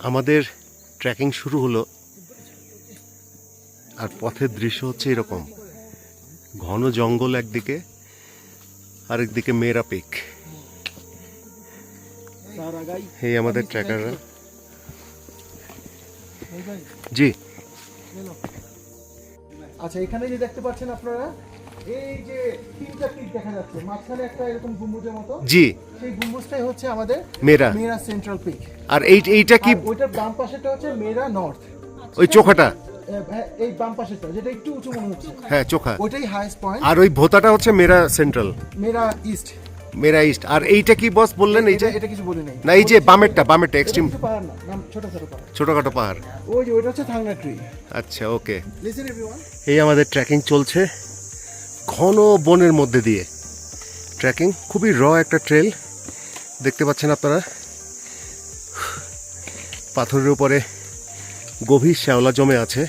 আমাদের ট্রেকিং শুরু হলো, আর পথের দৃশ্য হচ্ছে এরকম, ঘন জঙ্গল একদিকে, আরেকদিকে মেরা পিক। এই আমাদের ট্রেকাররা। জি আচ্ছা, এখানে যে দেখতে পাচ্ছেন আপনারা, এই যে তিনটা পিক দেখা যাচ্ছে, মাঝখানে একটা এরকম গম্বুজের মতো, জি, সেই গম্বুজটাই হচ্ছে আমাদের মেরা। মেরা সেন্ট্রাল পিক। আর এইটা কি? ওইটার বাম পাশেটা হচ্ছে মেরা নর্থ, ওই চোখাটা? এই বাম পাশেটা যেটা একটু উঁচু মনে হচ্ছে, হ্যাঁ চোখা, ওইটাই হাইয়েস্ট পয়েন্ট। আর ওই ভোতাটা হচ্ছে মেরা সেন্ট্রাল, মেরা ইস্ট। মেরা ইস্ট। আর এইটা কি বস বললেন? এই যে এটা কিছু বলি নাই না, এই যে বামেরটা এক্সট্রিম পাহাড় না, নাম ছোট ছোট পাহাড়, ছোটখাটো পাহাড়। ওই যে ওইটা হচ্ছে থাংনা ট্রি। আচ্ছা, ওকে। লিসেন এভরিওয়ান, এই আমাদের ট্রেকিং চলছে ঘন বনের মধ্যে দিয়ে। ট্রেকিং খুবই একটা ট্রেল দেখতে পাচ্ছেন আপনারা। পাথরের উপরে গভীর শ্যাওলা জমে আছে,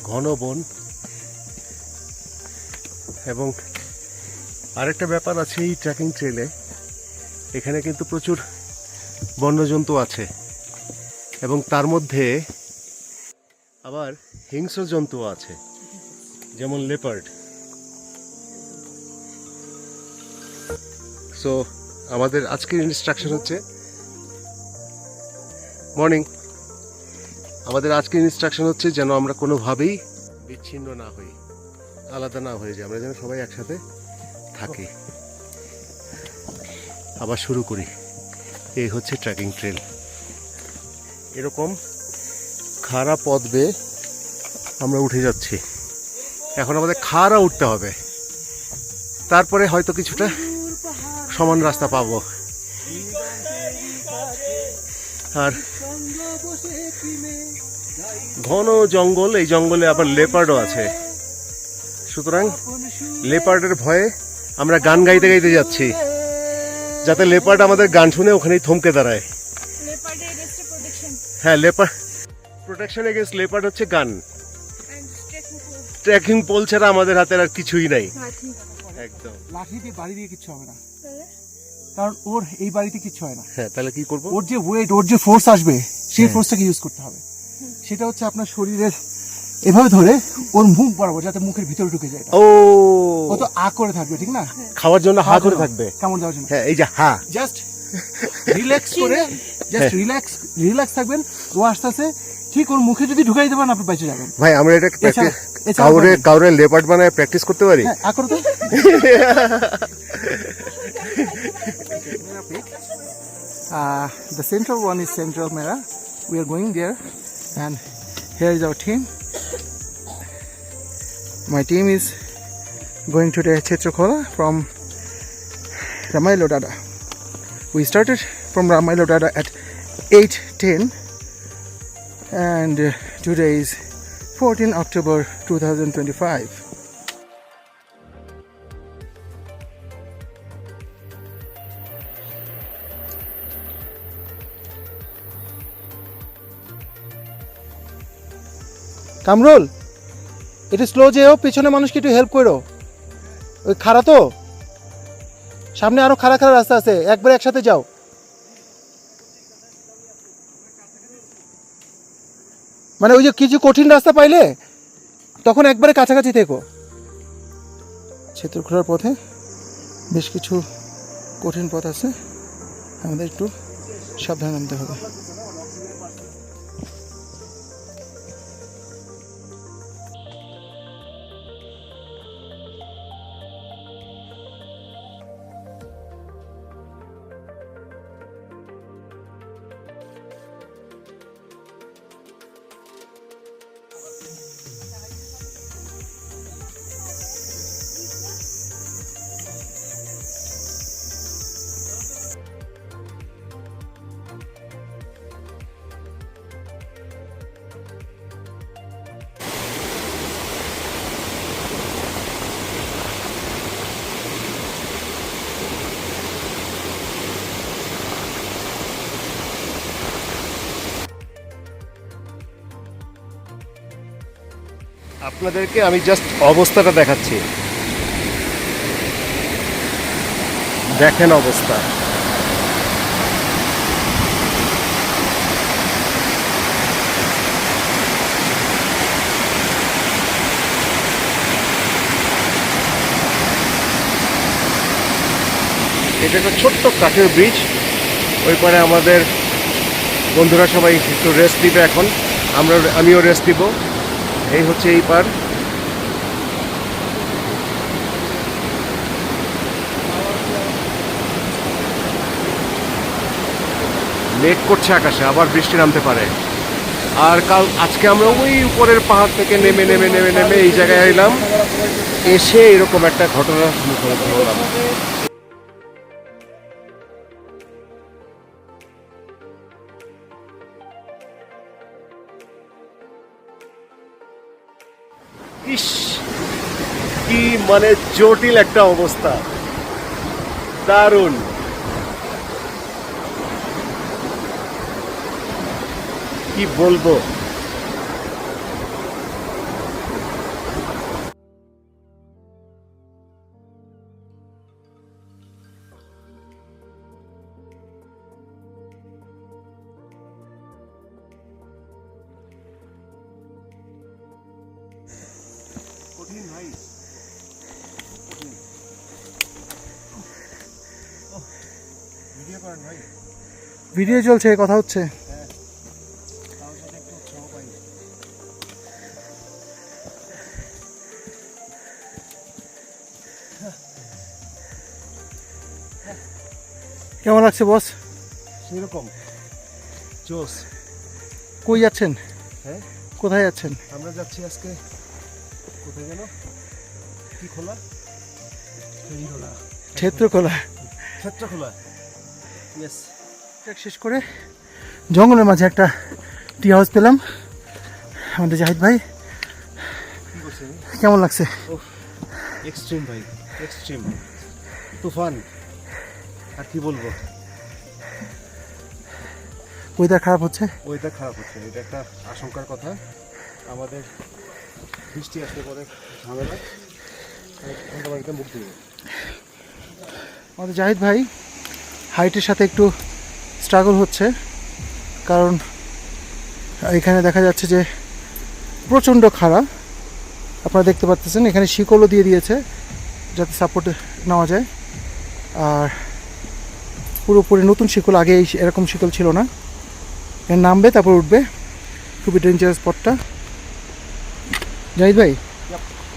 ঘন বন। এবং আরেকটা ব্যাপার আছে এই ট্রেকিং ট্রেলে, এখানে কিন্তু প্রচুর বন্যজন্তু আছে, এবং তার মধ্যে আবার হিংস্র জন্তুও আছে, যেমন লেপার্ড। সো আমাদের আজকের ইনস্ট্রাকশন হচ্ছে, মর্নিং, আমাদের আজকের ইনস্ট্রাকশন হচ্ছে যেন আমরা কোনোভাবেই বিচ্ছিন্ন না হই, আলাদা না হয়ে যাই, আমরা যেন সবাই একসাথে থাকি। আবার শুরু করি। এই হচ্ছে ট্রেকিং ট্রেল, এরকম খাড়া পথ বেয়ে আমরা উঠে যাচ্ছি। এখন আমাদের খাড়া উঠতে হবে, তারপরে হয়তো কিছুটা সমান রাস্তা পাবো। আর ঘন জঙ্গল, এই জঙ্গলে আবার লেপার্ডও আছে, সুতরাং লেপার্ডের ভয়ে আমরা গান গাইতে গাইতে যাচ্ছি, যাতে লেপার্ড আমাদের গান শুনে ওখানেই থমকে দাঁড়ায়। হ্যাঁ, লেপার্ড প্রোটেকশন এগেইনস্ট লেপার্ড হচ্ছে গান। ট্রেকিং পোল ছাড়া আমাদের হাতের আর কিছুই নাই। একদম লাঠি দিয়ে বাড়ি দিয়ে কিচ্ছু হবে না, কারণ ওর এই বাড়িতে কিচ্ছু হয় না। হ্যাঁ, তাহলে কি করব? ওর যে ওয়েট, ওর যে ফোর্স আসবে, সেই ফোর্সটাকে ইউজ করতে হবে। সেটা হচ্ছে আপনার শরীরের এভাবে ধরে ওর মুখ বরাবর, যাতে মুখের ভিতরে ঢুকে যায়। ও তো আ করে থাকবে, ঠিক না? খাওয়ার জন্য হা করে থাকবে, কামড় দেওয়ার জন্য। হ্যাঁ, এই যে হা, জাস্ট রিল্যাক্স করে, জাস্ট রিল্যাক্স থাকবেন। ও আস্তে আস্তে ঠিক ওর মুখে যদি ঢুকাই দেবেন, আপনি বেঁচে যাবেন। ভাই, আমরা এটা কাউরে লেপার্ড বানায় প্র্যাকটিস করতে পারি? হ্যাঁ, আ করো তো। The central one is Central Mera. We are going there, and here is our team. My team is going to the Chetrokola from Ramailo Dada. We started from Ramailo Dada at 8:10, and today is 14 October 2025. Kamrul, একটু slow যেও, পিছনে মানুষকে একটু help করো। ওই খাড়া তো, সামনে আরো খাড়া রাস্তা আছে, একবারে একসাথে যাও। মানে ওই যে কিছু কঠিন রাস্তা পাইলে তখন একবারে কাছাকাছি থেকো। ক্ষেত্রখোলার পথে বেশ কিছু কঠিন পথ আছে, আমাদের একটু সাবধানে নামতে হবে। আপনাদেরকে আমি জাস্ট অবস্থাটা দেখাচ্ছি, দেখেন অবস্থা। এটা একটা ছোট্ট কাঠের ব্রিজ। ওই পারে আমাদের বন্ধুরা সবাই একটু রেস্ট দিবে এখন, আমিও রেস্ট দিব। এই হচ্ছে এই পার। মেঘ করছে আকাশে, আবার বৃষ্টি নামতে পারে। আর আজকে আমরা ওই উপরের পাহাড় থেকে নেমে নেমে নেমে নেমে এই জায়গায় এলাম, এসে এরকম একটা ঘটনার মুখোমুখি হলাম। ইস, কি মানে জটিল একটা অবস্থা, দারুণ। কি বলবো, কঠিন ভাই, ভিডিও করেন ভাই? ভিডিও চলছে, কথা হচ্ছে। কেমন লাগছে বস? সেরকম জোস। কই যাচ্ছেন? হ্যাঁ, কোথায় যাচ্ছেন? আমরা যাচ্ছি আজকে কোথায় যেন, কি খোলা, ক্ষেত্রকলা। ক্ষেত্রখোলা। ইয়েস। শেষ করে জঙ্গলের মাঝে একটা টি হাউস পেলাম। আমাদের জাহিদ ভাই, কি করছেন? কেমন লাগছে? এক্সট্রিম ভাই, এক্সট্রিম তুফান। আর কি বলবো, ওয়েদার খারাপ হচ্ছে। ওয়েদার খারাপ হচ্ছে, এটা একটা আশঙ্কার কথা। আমাদের বৃষ্টি আসতে পরে ঝামেলা, বাড়িতে মুখ দিবে। আমাদের জাহিদ ভাই হাইটের সাথে একটু স্ট্রাগল হচ্ছে, কারণ এখানে দেখা যাচ্ছে যে প্রচণ্ড খাড়া। আপনারা দেখতে পাচ্ছেন এখানে শিকলও দিয়ে দিয়েছে যাতে সাপোর্ট নেওয়া যায়। আর পুরোপুরি নতুন শিকল, আগে এরকম শিকল ছিল না। এখানে নামবে তারপর উঠবে, খুবই ডেঞ্জারাস স্পটটা। জাহিদ ভাই,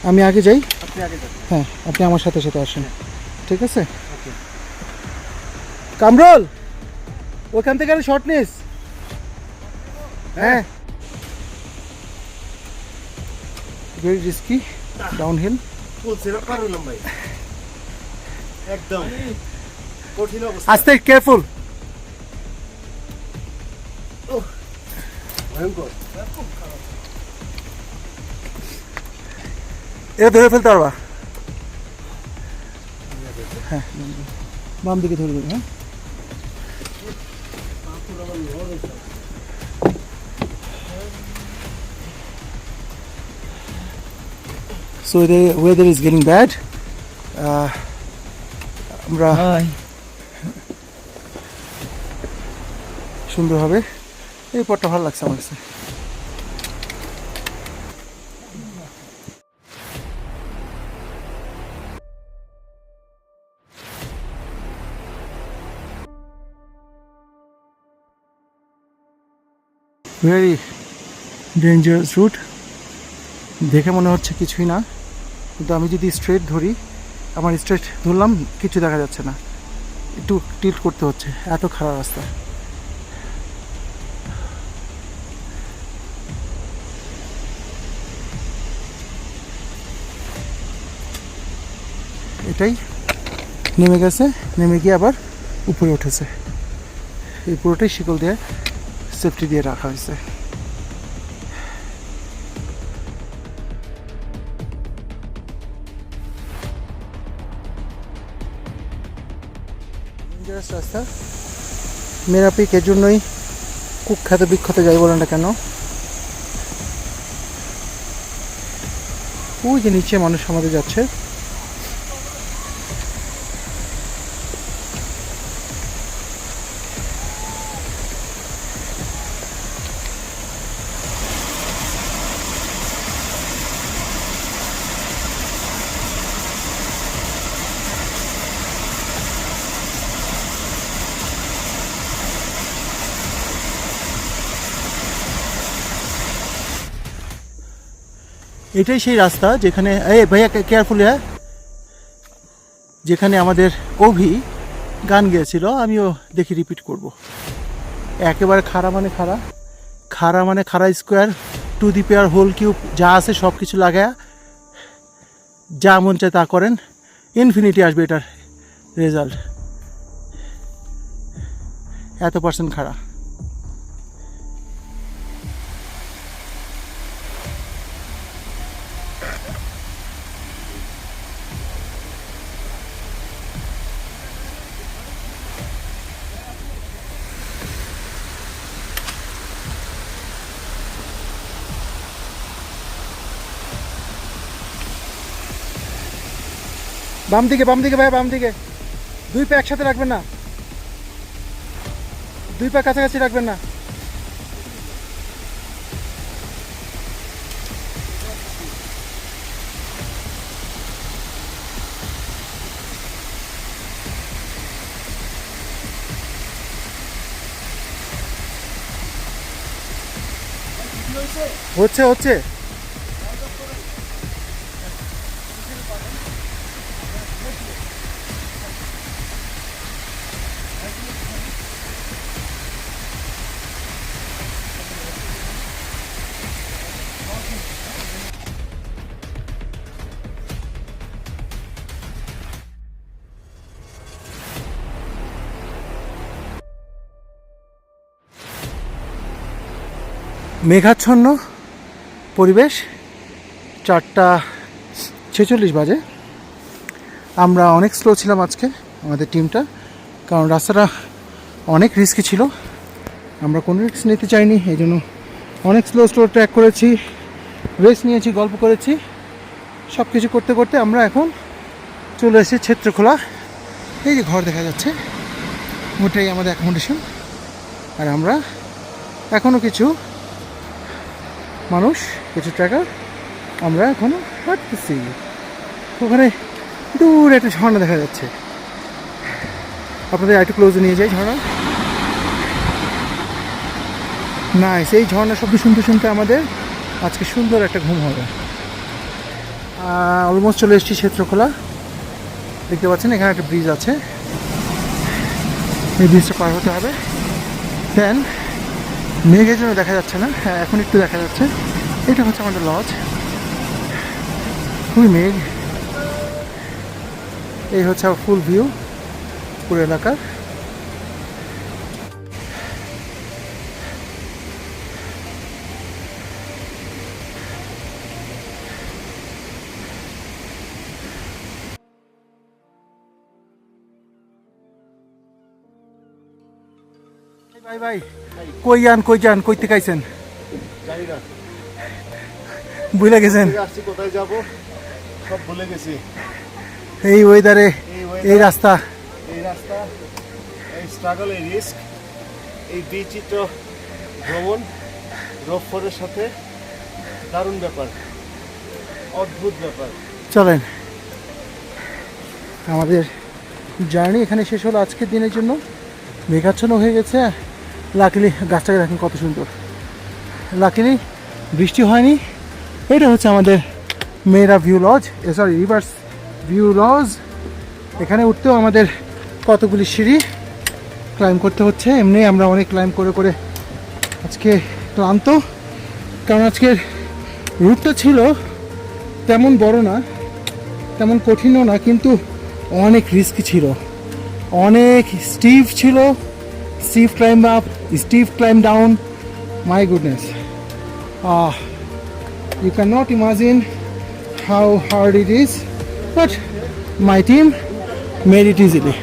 আমি আগে যাই। আপনি আগে যান। হ্যাঁ, আপনি আমার সাথে সাথে আসেন, ঠিক আছে? কামরুল, ওখান থেকে শর্ট নিস। হ্যাঁ, ভেরি রিস্কি ডাউন হিল। ফুল সিরাপ পার হলাম ভাই, একদম কঠিন অবস্থা। আস্তে, কেয়ারফুল। ভয়ঙ্কর। এটা ধরে ফেলতে পারবা? হ্যাঁ, বাম দিকে ধরে দেবে। হ্যাঁ, so the weather is getting bad. আমরা সুন্দরভাবে, এই পথটা ভালো লাগছে আমার কাছে। Very dangerous route. দেখে মনে হচ্ছে কিছুই না, কিন্তু আমি যদি স্ট্রেট ধরি, আমার স্ট্রেট ধরলাম, কিছু দেখা যাচ্ছে না, একটু টিল্ট করতে হচ্ছে, এত খারাপ রাস্তা। এটাই নেমে গেছে, নেমে গিয়ে আবার উপরে উঠেছে। এই পুরোটাই শিকল দিয়ে সেফটি দিয়ে রাখা হয়েছে। ডেঞ্জারাস রাস্তা। মেরাপিক এর জন্যই কুখ্যাত বিখ্যাত, যাই বলেন না কেন। ওই যে নিচে মানুষ আমাদের যাচ্ছে। এটাই সেই রাস্তা যেখানে এই ভাইয়া কেয়ারফুল হ্যাঁ, যেখানে আমাদের অভি গান গেয়েছিল। আমিও দেখি রিপিট করব। একেবারে খাড়া মানে খাড়া, খাড়া মানে খাড়া square, to the power whole cube যা আছে সব কিছু লাগায়া যা মন চায় তা করেন, ইনফিনিটি আসবে এটার রেজাল্ট। এত পার্সেন্ট খাড়া। বাম দিকে ভাই, বাম দিকে। দুই পা একসাথে রাখবেন না, দুই পা কাছাকাছি রাখবেন না। হচ্ছে হচ্ছে মেঘাচ্ছন্ন পরিবেশ। 4:46 বাজে। আমরা অনেক স্লো ছিলাম আজকে আমাদের টিমটা, কারণ রাস্তাটা অনেক রিস্কি ছিল। আমরা কোনো রিস্ক নিতে চাইনি, এই জন্য অনেক স্লো ট্র্যাক করেছি, রেস্ট নিয়েছি, গল্প করেছি। সব কিছু করতে করতে আমরা এখন চলে এসেছি ক্ষেত্রখোলা। এই যে ঘর দেখা যাচ্ছে, ওটাই আমাদের অ্যাকোমোডেশন। আর আমরা এখনও কিছু মানুষ, কিছু ট্র্যাকার, আমরা এখনও হাঁটতেছি। ওখানে দূর একটা ঝর্ণা দেখা যাচ্ছে। আপনাদের একটু ক্লোজে নিয়ে যাই ঝর্ণা। নাইস। এই ঝর্ণা শব্দ শুনতে শুনতে আমাদের আজকে সুন্দর একটা ঘুম হবে। অলমোস্ট চলে এসেছি ক্ষেত্রখোলা। দেখতে পাচ্ছেন এখানে একটা ব্রিজ আছে, এই ব্রিজটা পার হতে হবে। দেন মেঘের জন্য দেখা যাচ্ছে না, হ্যাঁ এখন একটু দেখা যাচ্ছে। এটা হচ্ছে আমাদের লজ। খুবই মেঘ। এই হচ্ছে আমার ফুল ভিউ পুরো এলাকার। ভাই ভাই কই যান কইতে কাইছেন? জানি না, ভুলে গেছেন? আসছি কোথায় যাব সব ভুলে গেছি। এই ওয়েদারে, এই রাস্তা, এই স্ট্রাগল, এই রিস্ক, এই বিচিত্র ভ্রমণ রোফরের সাথে দারুণ ব্যাপার, অদ্ভুত ব্যাপার। চলেন আমাদের জার্নি এখানে শেষ হলো আজকের দিনের জন্য। মেঘাচ্ছন্ন হয়ে গেছে। লাকিলি গাছটাকে দেখেন কত সুন্দর। লাকিলি বৃষ্টি হয়নি। এটা হচ্ছে আমাদের মেরা view lodge, sorry rivers view lodge. এখানে উঠতেও আমাদের কতগুলি সিঁড়ি ক্লাইম্ব করতে হচ্ছে। এমনি আমরা অনেক ক্লাইম্ব করে করে আজকে ক্লান্ত, কারণ আজকের রুটটা ছিল তেমন বড় না, তেমন কঠিনও না, কিন্তু অনেক রিস্কি ছিল, অনেক স্টিভ ছিল। Steve climb up, Steve climb down, my goodness. You cannot imagine how hard it is, but my team made it easily.